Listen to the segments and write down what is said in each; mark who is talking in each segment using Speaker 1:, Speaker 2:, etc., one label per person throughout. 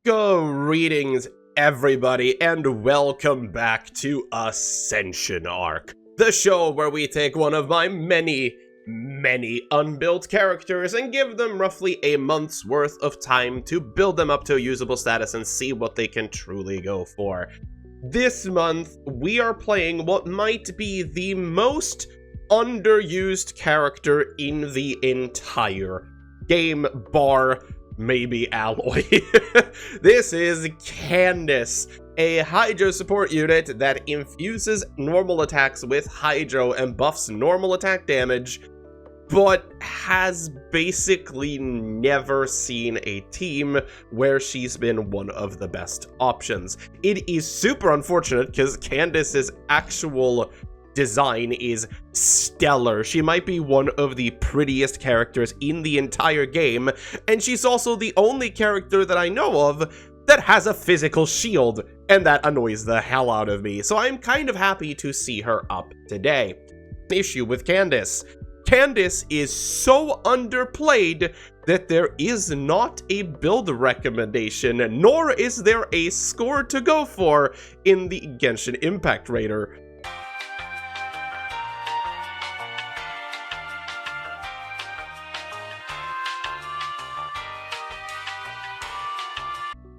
Speaker 1: Greetings, everybody, and welcome back to Ascension Arc, the show where we take one of my many unbuilt characters and give them roughly a month's worth of time to build them up to a usable status and see what they can truly go for. This month, we are playing what might be the most underused character in the entire game, bar maybe Alloy. This is Candace, a Hydro support unit that infuses normal attacks with Hydro and buffs normal attack damage, but has basically never seen a team where she's been one of the best options. It is super unfortunate because Candace's actual design is stellar. She might be one of the prettiest characters in the entire game, and she's also the only character that I know of that has a physical shield, and that annoys the hell out of me, so I'm kind of happy to see her up today. Issue with Candace. Candace is so underplayed that there is not a build recommendation, nor is there a score to go for in the Genshin Impact Raider.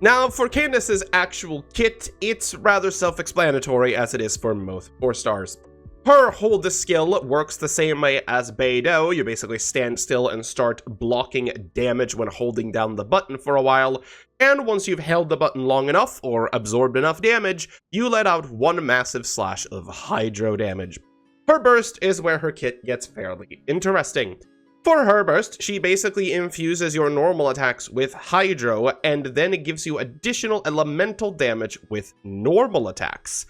Speaker 1: Now, for Candace's actual kit, it's rather self-explanatory as it is for most 4-stars. Her hold the skill works the same way as Beidou. You basically stand still and start blocking damage when holding down the button for a while, and once you've held the button long enough or absorbed enough damage, you let out one massive slash of Hydro damage. Her burst is where her kit gets fairly interesting. For her burst, she basically infuses your normal attacks with Hydro, and then it gives you additional elemental damage with normal attacks.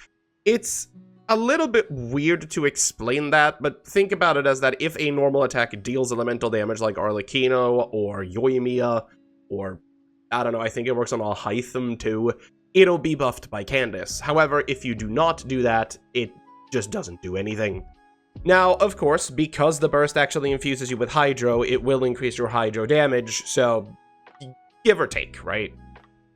Speaker 1: It's a little bit weird to explain that, but think about it as that if a normal attack deals elemental damage like Arlecchino or Yoimiya, or I don't know, I think it works on Alhaitham too, it'll be buffed by Candace. However, if you do not do that, it just doesn't do anything. Now, of course, because the burst actually infuses you with Hydro, it will increase your Hydro damage, so give or take, right?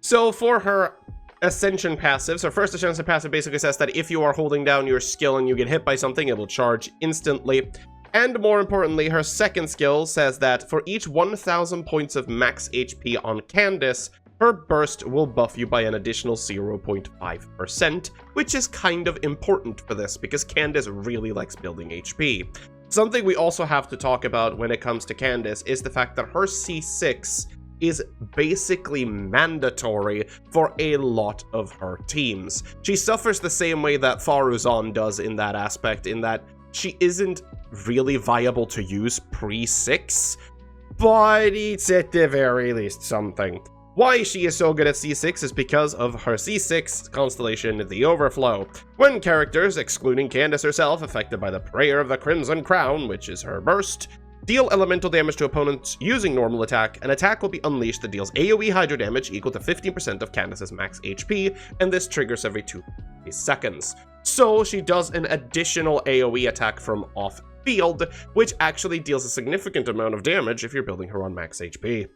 Speaker 1: So for her Ascension passives, her first Ascension passive basically says that if you are holding down your skill and you get hit by something, it will charge instantly. And more importantly, her second skill says that for each 1000 points of max HP on Candace, her burst will buff you by an additional 0.5%, which is kind of important for this because Candace really likes building HP. Something we also have to talk about when it comes to Candace is the fact that her C6 is basically mandatory for a lot of her teams. She suffers the same way that Faruzan does in that aspect, in that she isn't really viable to use pre-6, but it's at the very least something. Why she is so good at C6 is because of her C6 constellation, the Overflow. When characters, excluding Candace herself, affected by the Prayer of the Crimson Crown, which is her burst, deal elemental damage to opponents using normal attack, an attack will be unleashed that deals AoE Hydro damage equal to 15% of Candace's max HP, and this triggers every 2 seconds. So she does an additional AoE attack from off-field, which actually deals a significant amount of damage if you're building her on max HP.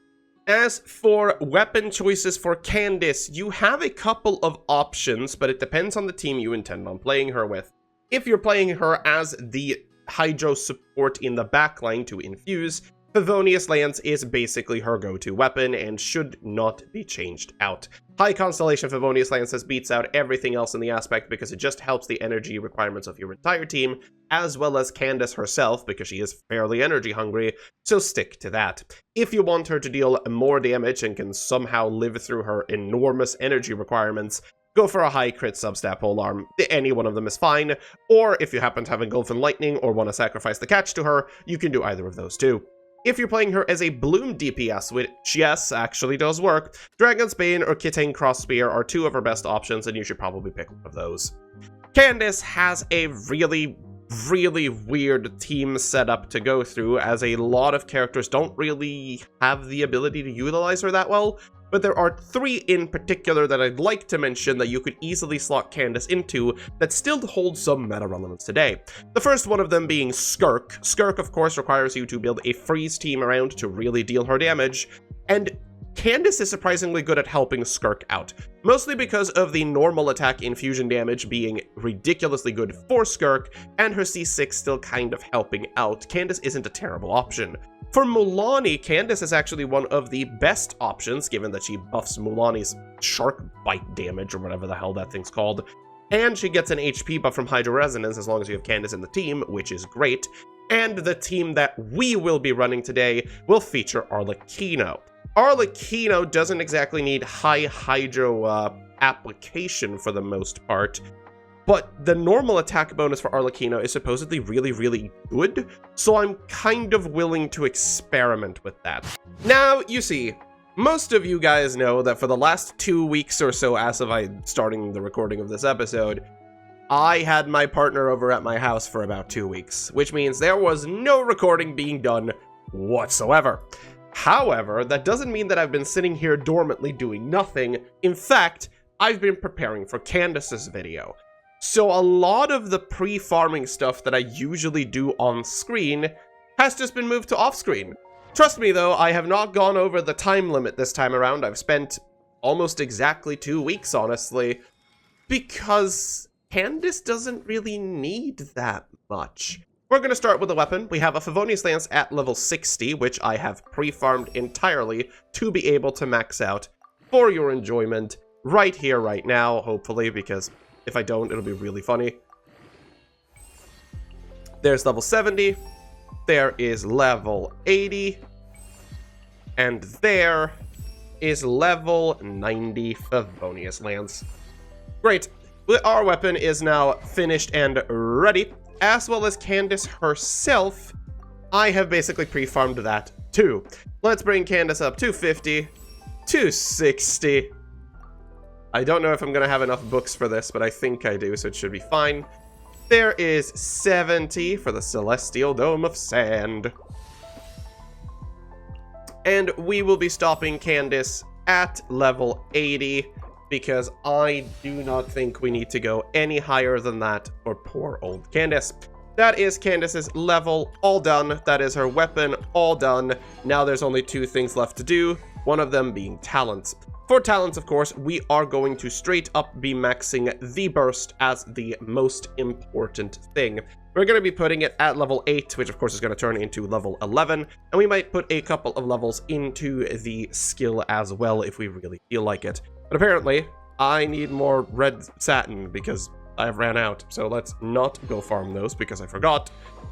Speaker 1: As for weapon choices for Candace, you have a couple of options, but it depends on the team you intend on playing her with. If you're playing her as the Hydro support in the backline to infuse, Favonius Lance is basically her go-to weapon and should not be changed out. High Constellation Favonius Lances beats out everything else in the aspect because it just helps the energy requirements of your entire team, as well as Candace herself because she is fairly energy hungry, so stick to that. If you want her to deal more damage and can somehow live through her enormous energy requirements, go for a high crit substat polearm. Any one of them is fine, or if you happen to have Engulf and Lightning or want to sacrifice the catch to her, you can do either of those too. If you're playing her as a Bloom DPS, which yes, actually does work, Dragon's Bane or Kitane Crossspear are two of her best options, and you should probably pick one of those. Candace has a really weird team setup to go through, as a lot of characters don't really have the ability to utilize her that well, but there are 3 in particular that I'd like to mention that you could easily slot Candace into that still hold some meta relevance today. The first one of them being Skirk. Skirk, of course, requires you to build a freeze team around to really deal her damage, and Candace is surprisingly good at helping Skirk out, mostly because of the normal attack infusion damage being ridiculously good for Skirk, and her C6 still kind of helping out. Candace isn't a terrible option. For Mulaney, Candace is actually one of the best options, given that she buffs Mulaney's shark bite damage, or whatever the hell that thing's called, and she gets an HP buff from Hydro Resonance as long as you have Candace in the team, which is great. And the team that we will be running today will feature Arlecchino. Arlecchino doesn't exactly need high Hydro application for the most part, but the normal attack bonus for Arlecchino is supposedly really, really good, so I'm kind of willing to experiment with that. Now, you see, most of you guys know that for the last 2 weeks or so as of starting the recording of this episode, I had my partner over at my house for about 2 weeks, which means there was no recording being done whatsoever. However, that doesn't mean that I've been sitting here dormantly doing nothing. In fact, I've been preparing for Candace's video. So a lot of the pre-farming stuff that I usually do on screen has just been moved to off-screen. Trust me though, I have not gone over the time limit this time around. I've spent almost exactly 2 weeks, honestly, because Candace doesn't really need that much. We're going to start with a weapon. We have a Favonius Lance at level 60, which I have pre-farmed entirely to be able to max out for your enjoyment right here, right now, hopefully, because if I don't, it'll be really funny. There's level 70. There is level 80. And there is level 90 Favonius Lance. Great. Our weapon is now finished and ready. As well as Candace herself, I have basically pre-farmed that too. Let's bring Candace up to 50, to 60. I don't know if I'm going to have enough books for this, but I think I do, so it should be fine. There is 70 for the Celestial Dome of Sand. And we will be stopping Candace at level 80, because I do not think we need to go any higher than that for poor old Candace. That is Candace's level all done. That is her weapon all done. Now there's only 2 things left to do, one of them being talents. For talents, of course, we are going to straight up be maxing the burst as the most important thing. We're going to be putting it at level 8, which of course is going to turn into level 11, and we might put a couple of levels into the skill as well if we really feel like it. But apparently, I need more red satin because I've ran out. So let's not go farm those because I forgot,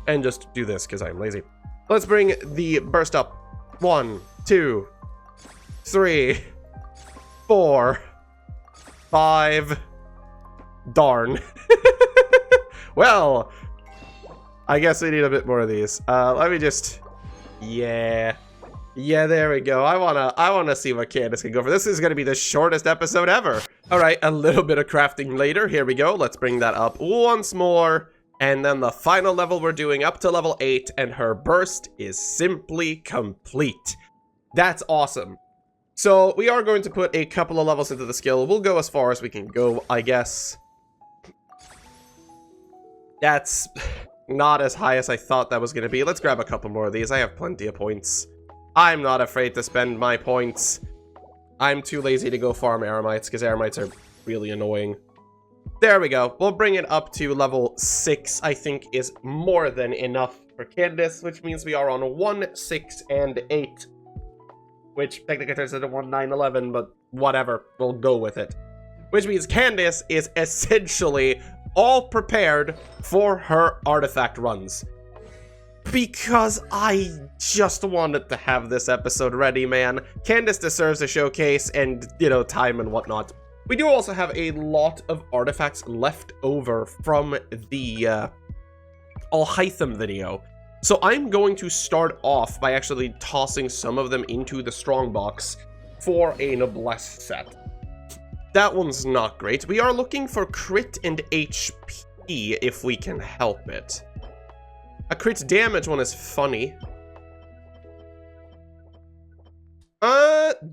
Speaker 1: and just do this because I'm lazy. Let's bring the burst up. 1, 2, 3, 4, 5. Darn. Well, I guess we need a bit more of these. Let me just... Yeah, there we go. I wanna see what Candace can go for. This is gonna be the shortest episode ever. All right, a little bit of crafting later. Here we go. Let's bring that up once more. And then the final level we're doing up to level 8, and her burst is simply complete. That's awesome. So we are going to put a couple of levels into the skill. We'll go as far as we can go, I guess. That's not as high as I thought that was gonna be. Let's grab a couple more of these. I have plenty of points. I'm not afraid to spend my points. I'm too lazy to go farm Eremites, because Eremites are really annoying. There we go. We'll bring it up to level 6, I think is more than enough for Candace, which means we are on 1, 6, and 8. Which technically turns into 1, 9, 11, but whatever. We'll go with it. Which means Candace is essentially all prepared for her artifact runs. Because I just wanted to have this episode ready, man. Candace deserves a showcase and, you know, time and whatnot. We do also have a lot of artifacts left over from the Alhaitham video. So I'm going to start off by actually tossing some of them into the strongbox for a noblesse set. That one's not great. We are looking for crit and HP if we can help it. A crit damage one is funny.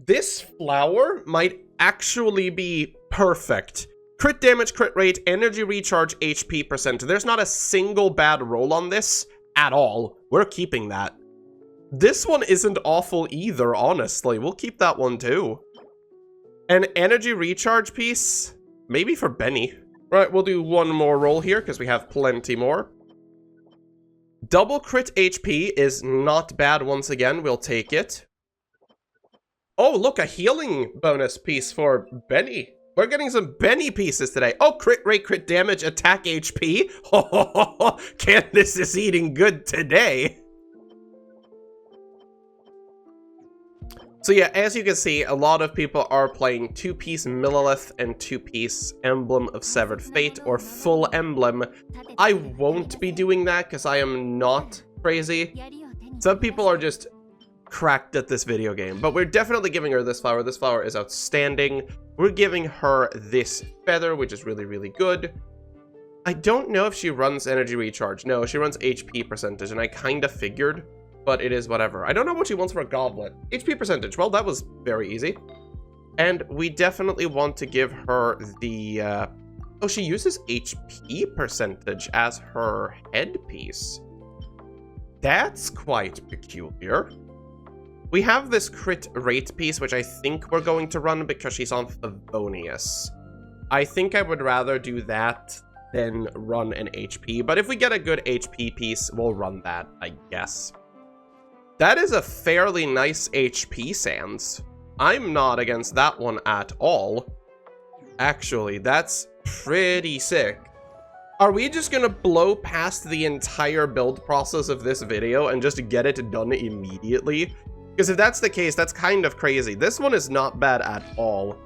Speaker 1: This flower might actually be perfect. Crit damage, crit rate, energy recharge, HP percent. There's not a single bad roll on this at all. We're keeping that. This one isn't awful either, honestly. We'll keep that one too. An energy recharge piece? Maybe for Benny. Right, we'll do one more roll here because we have plenty more. Double crit HP is not bad once again. We'll take it. Oh, look, a healing bonus piece for Benny. We're getting some Benny pieces today. Oh, crit rate, crit damage, attack HP. Candace is eating good today. So yeah, as you can see, a lot of people are playing 2-piece Millilith and 2-piece Emblem of Severed Fate, or full Emblem. I won't be doing that because I am not crazy. Some people are just cracked at this video game, but we're definitely giving her this flower. This flower is outstanding. We're giving her this feather, which is really, really good. I don't know if she runs energy recharge. No, she runs HP percentage, and I kind of figured. But it is whatever. I don't know what she wants for a goblet. HP percentage. Well, that was very easy. And we definitely want to give her the... Oh, she uses HP percentage as her headpiece. That's quite peculiar. We have this crit rate piece, which I think we're going to run because she's on Favonius. I think I would rather do that than run an HP. But if we get a good HP piece, we'll run that, I guess. That is a fairly nice HP, Sans. I'm not against that one at all. Actually, that's pretty sick. Are we just gonna blow past the entire build process of this video and just get it done immediately? Because if that's the case, that's kind of crazy. This one is not bad at all.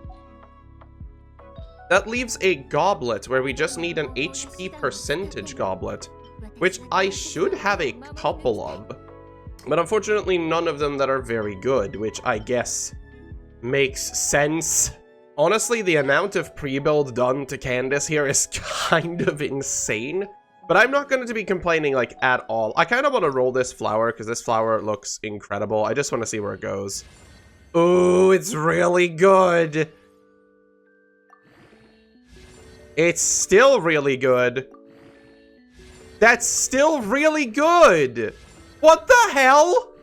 Speaker 1: That leaves a goblet where we just need an HP percentage goblet, which I should have a couple of. But unfortunately, none of them that are very good, which I guess makes sense. Honestly, the amount of pre-build done to Candace here is kind of insane. But I'm not going to be complaining, like, at all. I kind of want to roll this flower, because this flower looks incredible. I just want to see where it goes. Ooh, it's really good. It's still really good. That's still really good. What the hell?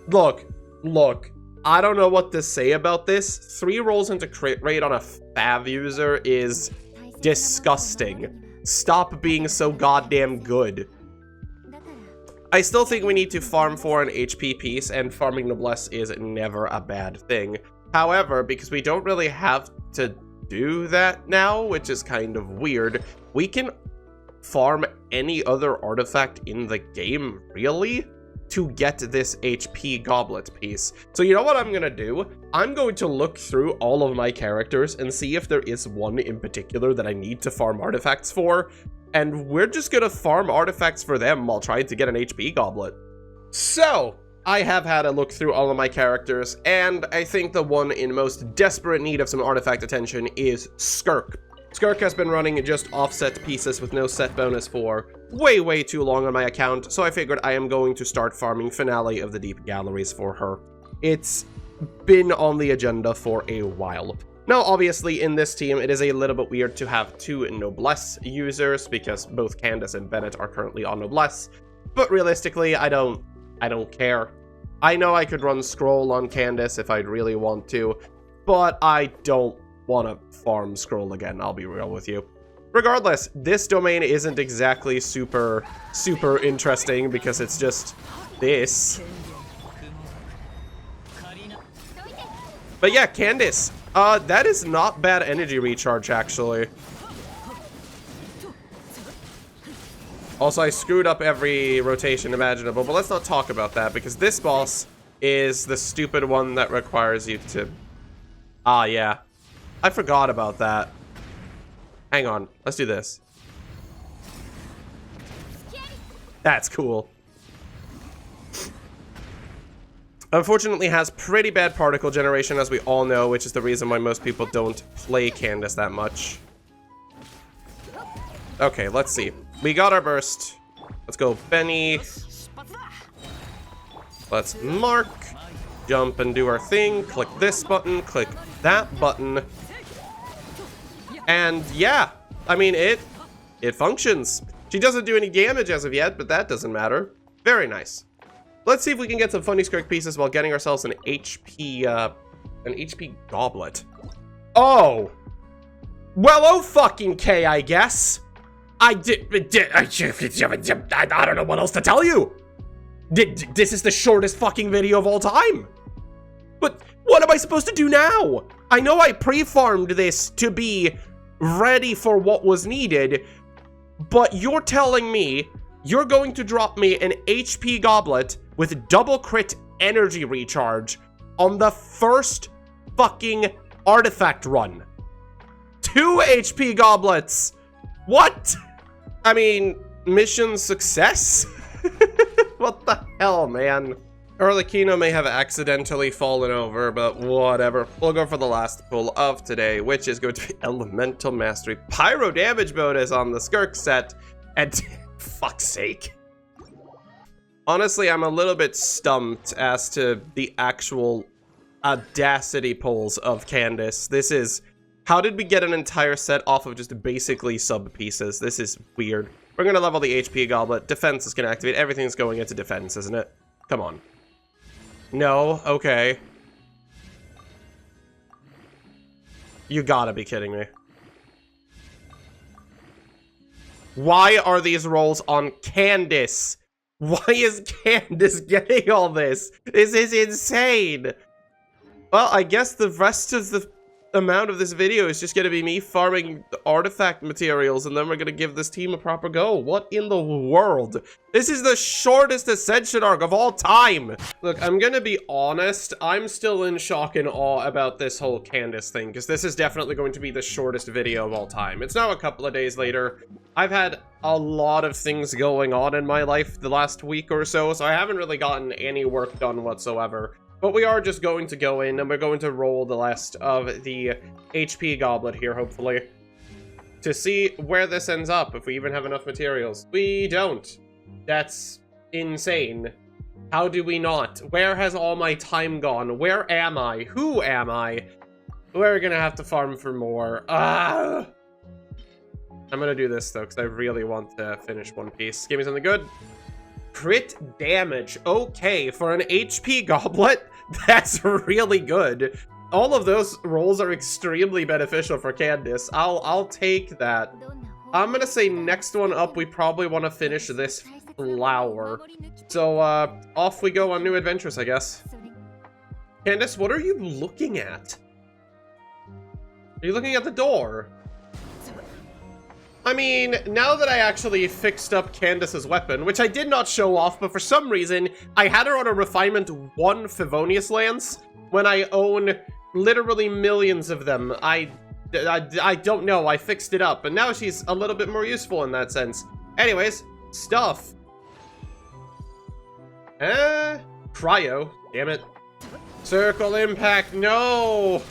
Speaker 1: Look. I don't know what to say about this. 3 rolls into crit rate on a Fav user is disgusting. Stop being so goddamn good. I still think we need to farm for an HP piece, and farming Noblesse is never a bad thing. However, because we don't really have to do that now, which is kind of weird, we can farm any other artifact in the game, really, to get this HP goblet piece. So you know what I'm gonna do? I'm going to look through all of my characters and see if there is one in particular that I need to farm artifacts for, and we're just gonna farm artifacts for them while trying to get an HP goblet. So, I have had a look through all of my characters, and I think the one in most desperate need of some artifact attention is Skirk. Skirk has been running just offset pieces with no set bonus for way too long on my account, so I figured I am going to start farming Finale of the Deep Galleries for her. It's been on the agenda for a while. Now, obviously, in this team, it is a little bit weird to have 2 Noblesse users, because both Candace and Bennett are currently on Noblesse, but realistically, I don't care. I know I could run Scroll on Candace if I'd really want to, but I don't want to farm Scroll again, I'll be real with you. Regardless, this domain isn't exactly super interesting because it's just this. But yeah, Candace, that is not bad energy recharge, actually. Also, I screwed up every rotation imaginable, but let's not talk about that because this boss is the stupid one that requires you to... Ah, yeah. I forgot about that. Hang on, let's do this. That's cool. Unfortunately, has pretty bad particle generation, as we all know, which is the reason why most people don't play Candace that much. Okay, let's see. We got our burst. Let's go Benny. Let's mark. Jump and do our thing. Click this button. Click that button. And yeah, I mean, it functions. She doesn't do any damage as of yet, but that doesn't matter. Very nice. Let's see if we can get some funny Skirk pieces while getting ourselves an HP goblet. Oh! Well, oh fucking K, I guess. I don't know what else to tell you. This is the shortest fucking video of all time. But what am I supposed to do now? I know I pre-farmed this to be ready for what was needed, but you're telling me you're going to drop me an HP goblet with double crit energy recharge on the first fucking artifact run. 2 HP goblets. What? I mean, mission success? What the hell, man? Arlecchino may have accidentally fallen over, but whatever. We'll go for the last pull of today, which is going to be Elemental Mastery. Pyro damage bonus on the Skirk set, and fuck's sake. Honestly, I'm a little bit stumped as to the actual audacity pulls of Candace. This is... How did we get an entire set off of just basically sub-pieces? This is weird. We're gonna level the HP goblet. Defense is gonna activate. Everything's going into defense, isn't it? Come on. No? Okay. You gotta be kidding me. Why are these rolls on Candace? Why is Candace getting all this? This is insane. Well, I guess the rest of the amount of this video is just going to be me farming artifact materials, and then we're going to give this team a proper go. What in the world? This is the shortest Ascension Arc of all time. Look, I'm going to be honest. I'm still in shock and awe about this whole Candace thing, because this is definitely going to be the shortest video of all time. It's now a couple of days later. I've had a lot of things going on in my life the last week or so, so I haven't really gotten any work done whatsoever. But we are just going to go in, and we're going to roll the last of the HP goblet here, hopefully, to see where this ends up, if we even have enough materials. We don't. That's insane. How do we not? Where has all my time gone? Where am I? Who am I? We're gonna have to farm for more. I'm gonna do this, though, because I really want to finish one piece. Give me something good. Crit damage. Okay, for an HP goblet, that's really good. All of those rolls are extremely beneficial for Candace. I'll take that. I'm gonna say next one up, we probably want to finish this flower. So, off we go on new adventures, I guess. Candace, what are you looking at? Are you looking at the door? I mean, now that I actually fixed up Candace's weapon, which I did not show off, but for some reason, I had her on a Refinement 1 Favonius Lance when I own literally millions of them. I don't know, I fixed it up, and now she's a little bit more useful in that sense. Anyways, stuff. Cryo, damn it. Circle Impact, no!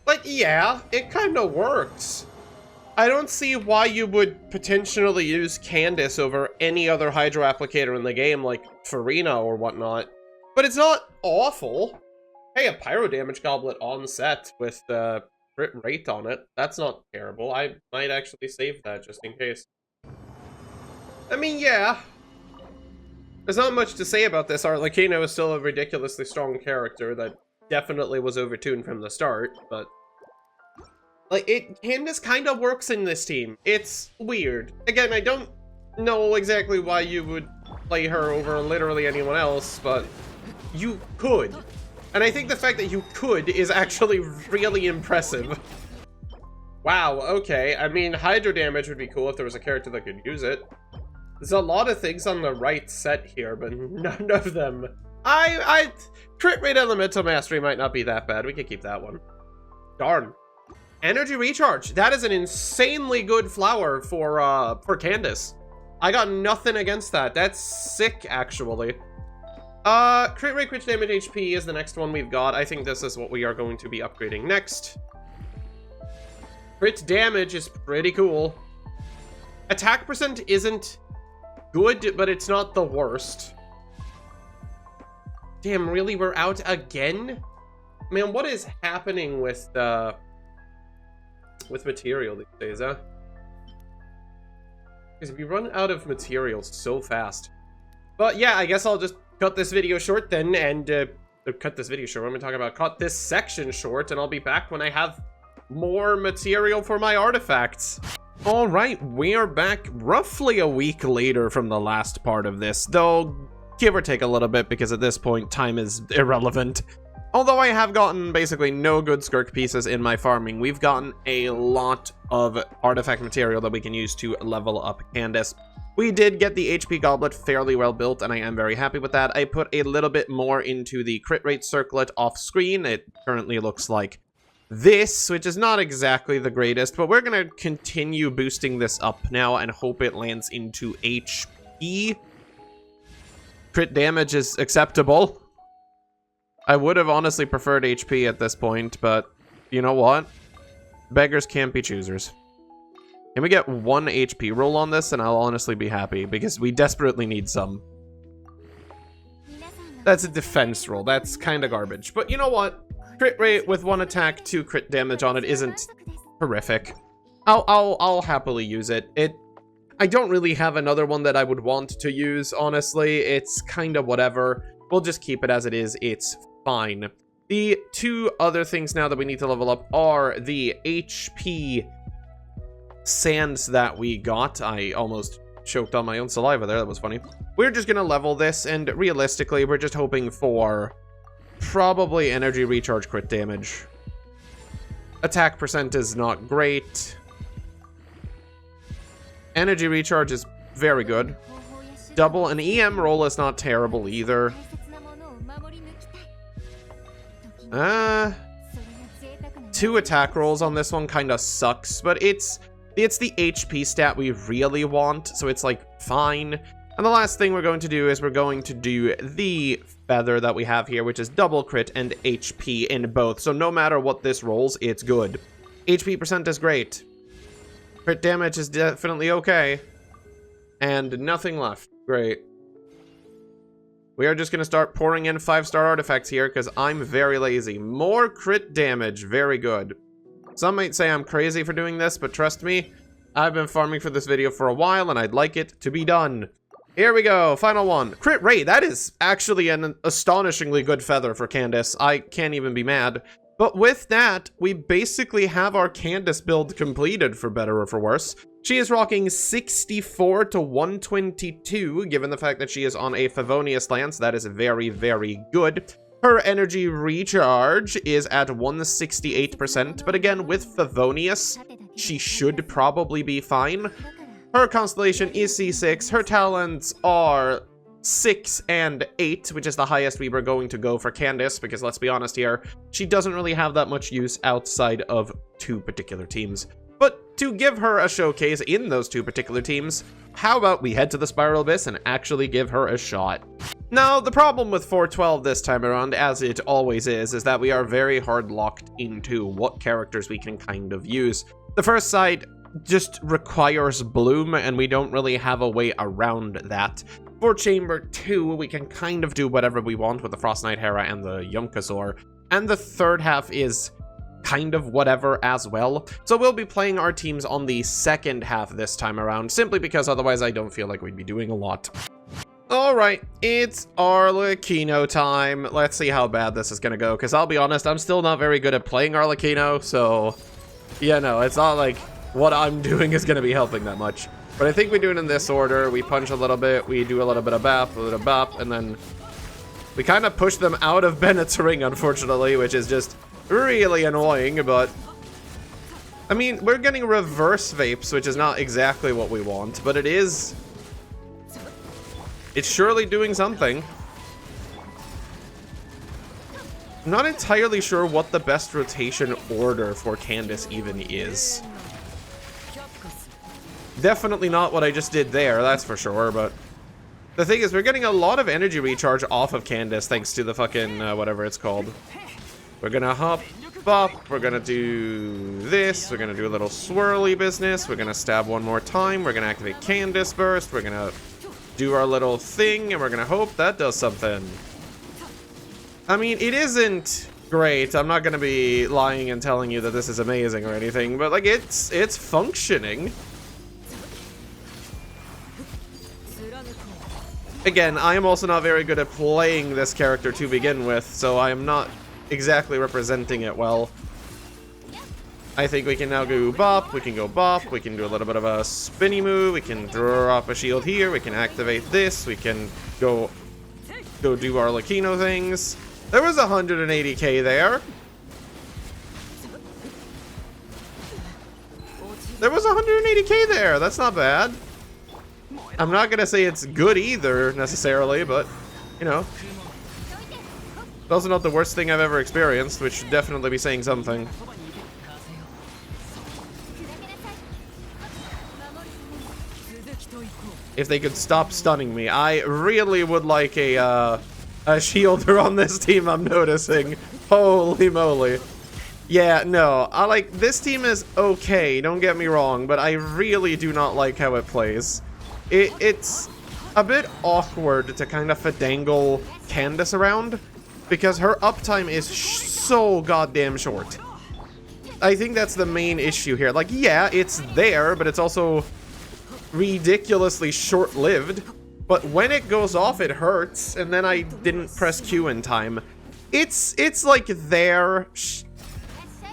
Speaker 1: Like, yeah, it kinda works. I don't see why you would potentially use Candace over any other Hydro applicator in the game, like Farina or whatnot. But it's not awful. Hey, a Pyro damage goblet on set with crit rate on it. That's not terrible. I might actually save that just in case. I mean, yeah. There's not much to say about this. Arlecchino is still a ridiculously strong character that definitely was overtuned from the start, but... Like, Candace kind of works in this team. It's weird. Again, I don't know exactly why you would play her over literally anyone else, but you could. And I think the fact that you could is actually really impressive. Wow, okay. I mean, Hydro damage would be cool if there was a character that could use it. There's a lot of things on the right set here, but none of them. Crit rate Elemental Mastery might not be that bad. We could keep that one. Darn. Energy recharge. That is an insanely good flower for Candace. I got nothing against that. That's sick, actually. Crit rate, crit damage, HP is the next one we've got. I think this is what we are going to be upgrading next. Crit damage is pretty cool. Attack percent isn't good, but it's not the worst. Damn, really? We're out again? Man, what is happening with material these days, huh? Because we run out of materials so fast. But yeah, I guess I'll just cut this video short then, and cut this video short. What am I talking about? Cut this section short, and I'll be back when I have more material for my artifacts. All right, we are back roughly a week later from the last part of this, though give or take a little bit, because at this point time is irrelevant. Although I have gotten basically no good Skirk pieces in my farming, we've gotten a lot of artifact material that we can use to level up Candace. We did get the HP goblet fairly well built, and I am very happy with that. I put a little bit more into the crit rate circlet off screen. It currently looks like this, which is not exactly the greatest, but we're going to continue boosting this up now and hope it lands into HP. Crit damage is acceptable. I would have honestly preferred HP at this point, but you know what? Beggars can't be choosers. Can we get 1 HP roll on this, and I'll honestly be happy, because we desperately need some. That's a defense roll. That's kind of garbage. But you know what? Crit rate with 1 attack, 2 crit damage on it isn't horrific. I'll happily use it. I don't really have another one that I would want to use, honestly. It's kind of whatever. We'll just keep it as it is. It's fine. The 2 other things now that we need to level up are the HP sands that we got. I almost choked on my own saliva there. That was funny. We're just gonna level this, and realistically, we're just hoping for probably energy recharge crit damage. Attack percent is not great. Energy recharge is very good. Double an EM roll is not terrible either. 2 attack rolls on this one kind of sucks, but it's the HP stat we really want, so it's like fine. And the last thing we're going to do is we're going to do the feather that we have here, which is double crit and HP in both. So no matter what this rolls, it's good. HP percent is great. Crit damage is definitely okay. And nothing left. Great. We are just going to start pouring in 5-star artifacts here because I'm very lazy. More crit damage. Very good. Some might say I'm crazy for doing this, but trust me, I've been farming for this video for a while and I'd like it to be done. Here we go. Final one. Crit rate. That is actually an astonishingly good feather for Candace. I can't even be mad. But with that, we basically have our Candace build completed, for better or for worse. She is rocking 64 to 122, given the fact that she is on a Favonius lance. That is very, very good. Her energy recharge is at 168%, but again, with Favonius, she should probably be fine. Her constellation is C6. Her talents are 6 and 8, which is the highest we were going to go for Candace, because let's be honest here, she doesn't really have that much use outside of 2 particular teams. But to give her a showcase in those 2 particular teams, how about we head to the Spiral Abyss and actually give her a shot? Now, the problem with 412 this time around, as it always is that we are very hard locked into what characters we can kind of use. The first side just requires Bloom, and we don't really have a way around that. For Chamber 2, we can kind of do whatever we want with the Frost Knight Hera and the Yumkazor. And the third half is kind of whatever as well. So we'll be playing our teams on the second half this time around, simply because otherwise I don't feel like we'd be doing a lot. Alright, it's Arlecchino time. Let's see how bad this is gonna go, because I'll be honest, I'm still not very good at playing Arlecchino, so yeah, no, it's not like what I'm doing is gonna be helping that much. But I think we do it in this order. We punch a little bit, we do a little bit of bap, a little bop, and then we kind of push them out of Bennett's ring, unfortunately, which is just really annoying, but I mean, we're getting reverse vapes, which is not exactly what we want, but it's surely doing something. I'm not entirely sure what the best rotation order for Candace even is. Definitely not what I just did there, that's for sure, but the thing is, we're getting a lot of energy recharge off of Candace thanks to the fucking, whatever it's called. We're gonna hop, bop, we're gonna do this, we're gonna do a little swirly business, we're gonna stab one more time, we're gonna activate Candace Burst, we're gonna do our little thing, and we're gonna hope that does something. I mean, it isn't great, I'm not gonna be lying and telling you that this is amazing or anything, but like, it's functioning. Again, I am also not very good at playing this character to begin with, so I am not exactly representing it well. I think we can now go bop, we can go bop, we can do a little bit of a spinny move, we can drop a shield here, we can activate this, we can go do Arlecchino things. There was 180k there. There was 180k there, that's not bad. I'm not gonna say it's good either, necessarily, but, you know. It's also not the worst thing I've ever experienced, which should definitely be saying something. If they could stop stunning me. I really would like a shielder on this team, I'm noticing. Holy moly. Yeah, no, this team is okay, don't get me wrong, but I really do not like how it plays. It's a bit awkward to kind of finagle Candace around, because her uptime is so goddamn short. I think that's the main issue here. Like, yeah, it's there, but it's also ridiculously short-lived. But when it goes off, it hurts, and then I didn't press Q in time. It's like there.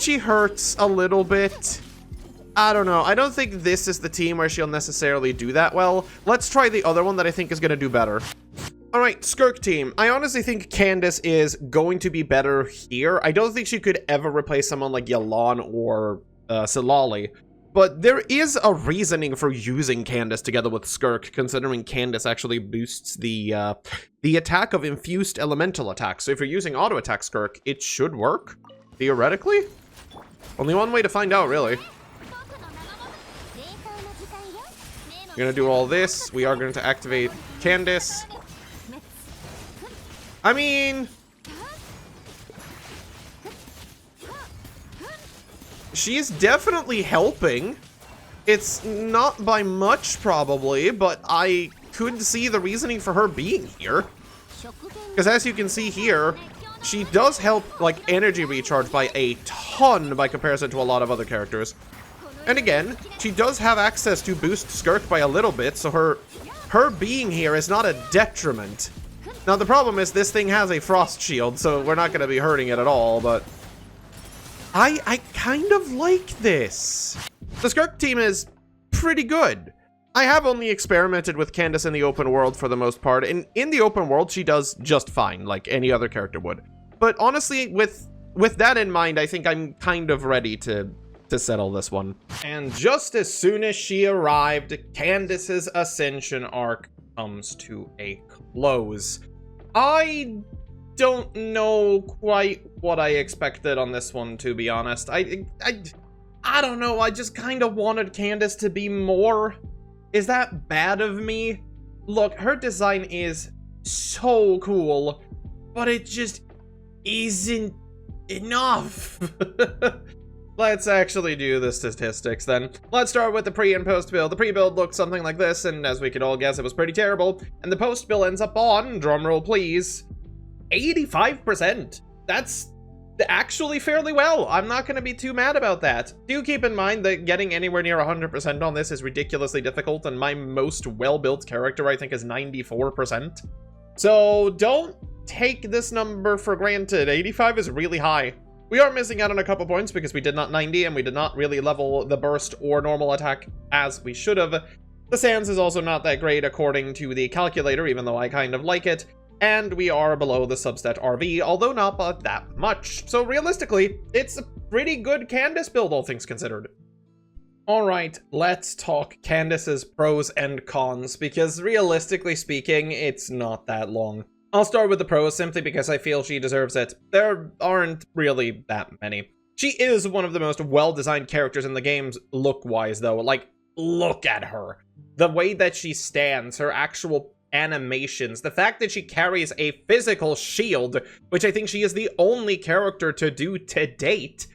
Speaker 1: She hurts a little bit. I don't know. I don't think this is the team where she'll necessarily do that well. Let's try the other one that I think is going to do better. Alright, Skirk team. I honestly think Candace is going to be better here. I don't think she could ever replace someone like Yelan or Silali. But there is a reasoning for using Candace together with Skirk, considering Candace actually boosts the attack of infused elemental attacks. So if you're using auto attack Skirk, it should work, theoretically. Only one way to find out, really. We're gonna do all this. We are going to activate Candace. I mean, she is definitely helping. It's not by much, probably, but I could see the reasoning for her being here. Because as you can see here, she does help, like, energy recharge by a ton by comparison to a lot of other characters. And again, she does have access to boost Skirk by a little bit, so her being here is not a detriment. Now, the problem is this thing has a frost shield, so we're not going to be hurting it at all, but I kind of like this. The Skirk team is pretty good. I have only experimented with Candace in the open world for the most part, and in the open world, she does just fine, like any other character would. But honestly, with that in mind, I think I'm kind of ready to settle this one. And just as soon as she arrived, Candace's Ascension Arc comes to a close. I don't know quite what I expected on this one, to be honest. I don't know, I just kind of wanted Candace to be more. Is that bad of me? Look, her design is so cool, but it just isn't enough. Let's actually do the statistics then. Let's start with the pre and post build. The pre-build looked something like this, and as we could all guess, it was pretty terrible. And the post build ends up on, drumroll please, 85%. That's actually fairly well. I'm not going to be too mad about that. Do keep in mind that getting anywhere near 100% on this is ridiculously difficult, and my most well-built character, I think, is 94%. So don't take this number for granted. 85 is really high. We are missing out on a couple points because we did not 90 and we did not really level the burst or normal attack as we should have. The Sans is also not that great according to the calculator, even though I kind of like it. And we are below the substat RV, although not by that much. So realistically, it's a pretty good Candace build, all things considered. Alright, let's talk Candace's pros and cons, because realistically speaking, it's not that long. I'll start with the pros simply because I feel she deserves it. There aren't really that many. She is one of the most well-designed characters in the games look-wise, though. Like, look at her. The way that she stands, her actual animations, the fact that she carries a physical shield, which I think she is the only character to do to date.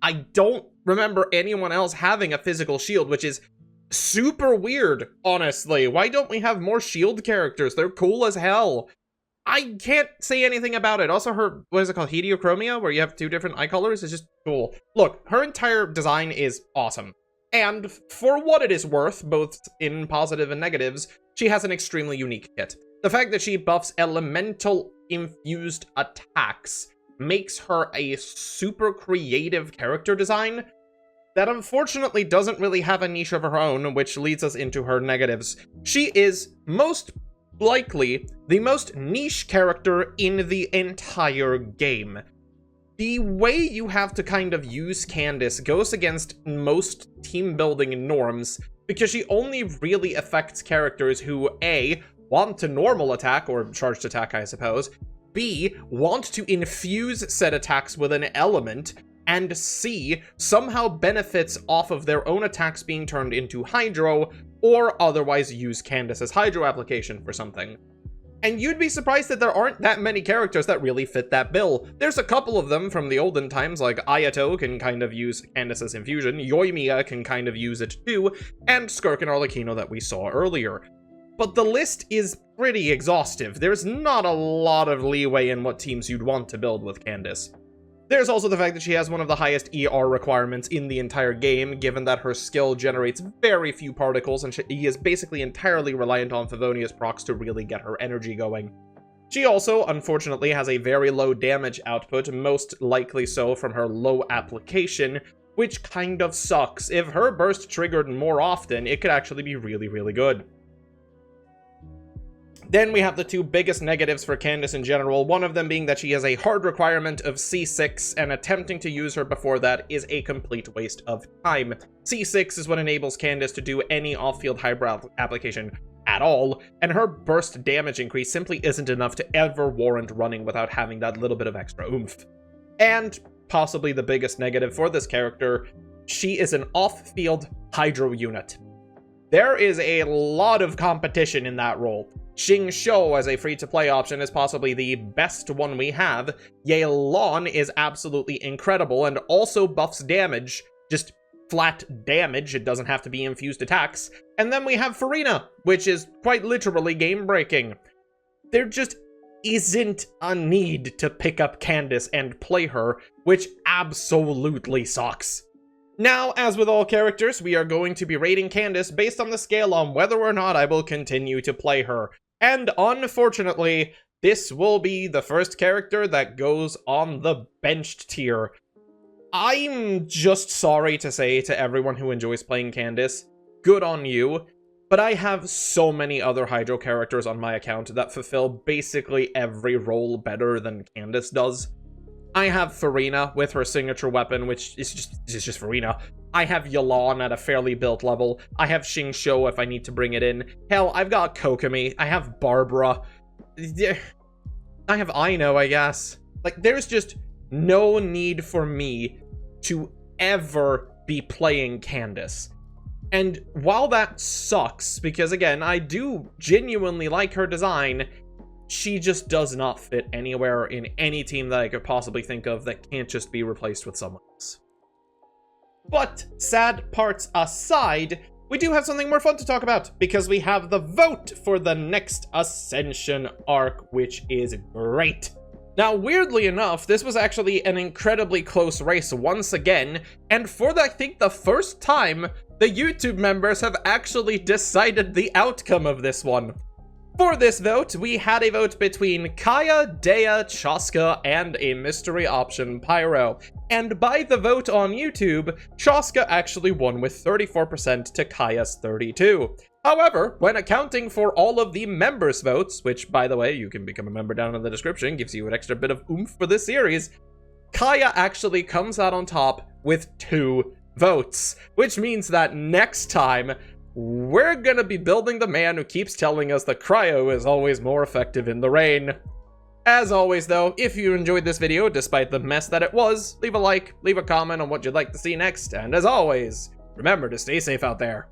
Speaker 1: I don't remember anyone else having a physical shield, which is super weird, honestly. Why don't we have more shield characters? They're cool as hell. I can't say anything about it. Also, her, what is it called, Heliochromia, where you have two different eye colors, is just cool. Look, her entire design is awesome. And for what it is worth, both in positive and negatives, she has an extremely unique kit. The fact that she buffs elemental infused attacks makes her a super creative character design that unfortunately doesn't really have a niche of her own, which leads us into her negatives. She is most likely the most niche character in the entire game. The way you have to kind of use Candace goes against most team building norms, because she only really affects characters who A, want to normal attack, or charged attack I suppose, B, want to infuse said attacks with an element, and C, somehow benefits off of their own attacks being turned into Hydro, or otherwise use Candace's Hydro application for something. And you'd be surprised that there aren't that many characters that really fit that bill. There's a couple of them from the olden times, like Ayato can kind of use Candace's infusion, Yoimiya can kind of use it too, and Skirk and Arlecchino that we saw earlier. But the list is pretty exhaustive. There's not a lot of leeway in what teams you'd want to build with Candace. There's also the fact that she has one of the highest ER requirements in the entire game, given that her skill generates very few particles and she is basically entirely reliant on Favonia's procs to really get her energy going. She also, unfortunately, has a very low damage output, most likely so from her low application, which kind of sucks. If her burst triggered more often, it could actually be really, really good. Then we have the two biggest negatives for Candace in general, one of them being that she has a hard requirement of C6, and attempting to use her before that is a complete waste of time. C6 is what enables Candace to do any off-field hybrid application at all, and her burst damage increase simply isn't enough to ever warrant running without having that little bit of extra oomph. And possibly the biggest negative for this character, she is an off-field Hydro unit. There is a lot of competition in that role. Xingqiu as a free-to-play option is possibly the best one we have. Yelan is absolutely incredible and also buffs damage, just flat damage, it doesn't have to be infused attacks. And then we have Farina, which is quite literally game-breaking. There just isn't a need to pick up Candace and play her, which absolutely sucks. Now, as with all characters, we are going to be rating Candace based on the scale on whether or not I will continue to play her. And unfortunately, this will be the first character that goes on the benched tier. I'm just sorry to say to everyone who enjoys playing Candace, good on you, but I have so many other Hydro characters on my account that fulfill basically every role better than Candace does. I have Farina with her signature weapon, which is just Farina. I have Yelan at a fairly built level. I have Xingqiu if I need to bring it in. Hell, I've got Kokomi. I have Barbara. I have Aino, I guess. Like, there's just no need for me to ever be playing Candace. And while that sucks, because again, I do genuinely like her design, she just does not fit anywhere in any team that I could possibly think of that can't just be replaced with someone else. But sad parts aside, we do have something more fun to talk about, because we have the vote for the next Ascension Arc, which is great. Now, weirdly enough, this was actually an incredibly close race once again, and for I think the first time, the YouTube members have actually decided the outcome of this one. For this vote, we had a vote between Kaya, Dea, Chaska, and a mystery option, Pyro. And by the vote on YouTube, Chaska actually won with 34% to Kaya's 32%. However, when accounting for all of the members' votes, which, by the way, you can become a member down in the description, gives you an extra bit of oomph for this series, Kaya actually comes out on top with 2 votes, which means that next time, we're gonna be building the man who keeps telling us that cryo is always more effective in the rain. As always though, if you enjoyed this video despite the mess that it was, leave a like, leave a comment on what you'd like to see next, and as always, remember to stay safe out there.